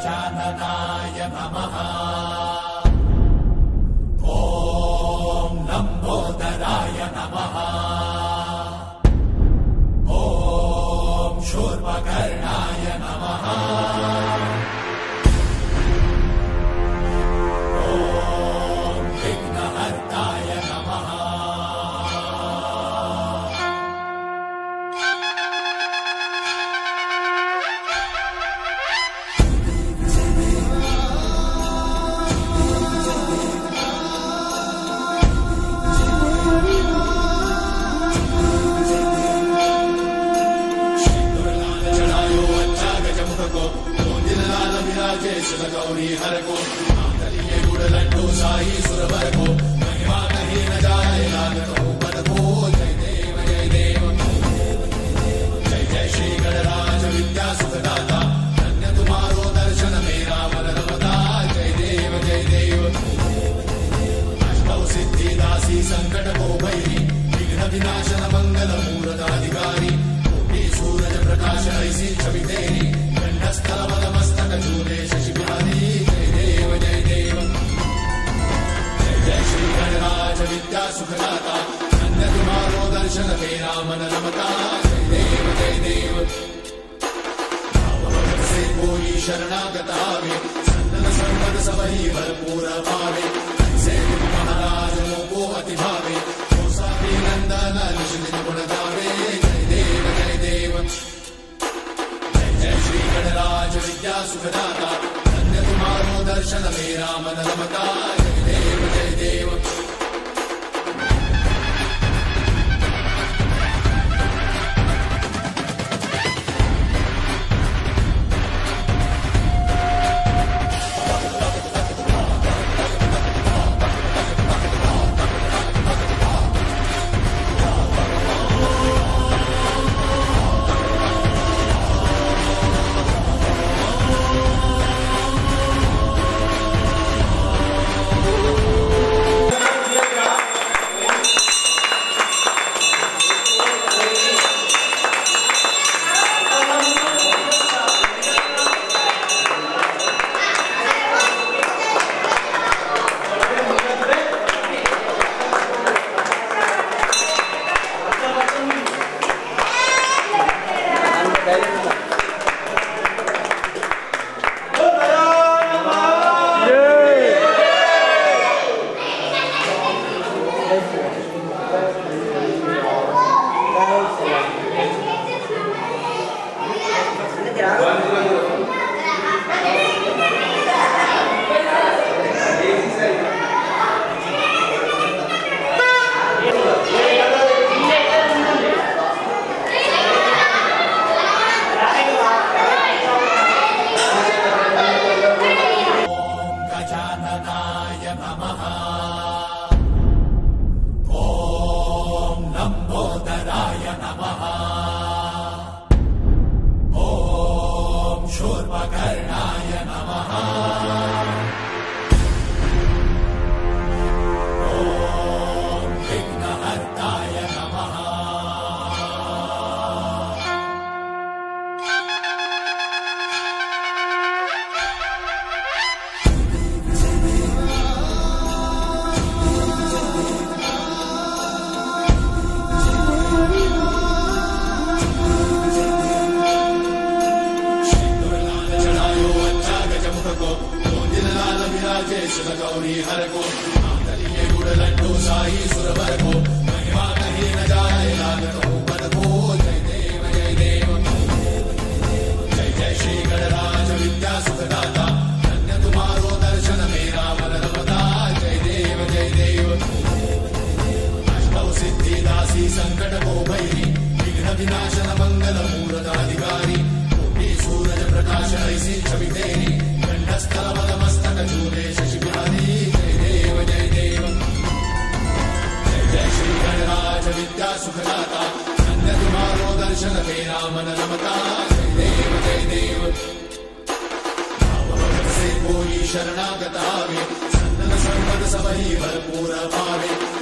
गजाननाय नमः। ॐ लम्बोदराय नमः। ॐ शूर्पकर्णाय नमः। ॐ विघ्नहर्ताय नमः। गौरी हर को आंतरिये गुड़ लड्डू साई सुरवर को महिमा कहीं न जाए लागत ऊपर को। जय देव जय देव जय जय श्री गणराज विद्या सुखदाता धन्य तुम्हारो दर्शन मेरा मन रमता। जय देव जय देव अष्टौ सिद्धि दासी संकट को भैरी विघ्न विनाशन मंगल मूर्त अधिकारी कोटि सूरज प्रकाश ऐसी छवि तेरी कंठस्थल मस्तक झूले शशि बिहारी। जय देव जय देव जय जय श्री गणराज विद्या सुखदाता धन्य तुम्हारो दर्शन मेरा मन रमता। जय देव जय देव भगवत से कोई शरणागत आवे संतन संपद सबही भरपूर पावे। ऐसे तुम महाराज को अति भावे गोसावी नंदन निश्चित गुण गावे। जय देव जय देव जय श्री गणराज विद्या सुखदाता धन्य तुम्हारो दर्शन मेरा मन रमता। जय देव जय देव गौरी हर को आंतरिये गुड़ लड्डू साई सुरवर को महिमा कहीं न जाए लागत ऊपर को। जय देव जय देव जय जय श्री गणराज विद्या सुखदाता धन्य तुम्हारो दर्शन मेरा मन रमता। जय देव जय देव अष्टौ सिद्धि दासी संकट को भैरी विघ्न विनाशन मंगल मूर्त अधिकारी कोटि सूरज प्रकाश ऐसी छवि तेरी कंठस्थल मस्तक झूले शशि बिहारी। जय देव जय देव जय जय श्री गणराज विद्या सुखदाता धन्य तुम्हारो दर्शन मेरा मन रमता। जय देव जय देव भगवत से कोई शरणागत आवे संतन संपद सबही भरपूर पावे।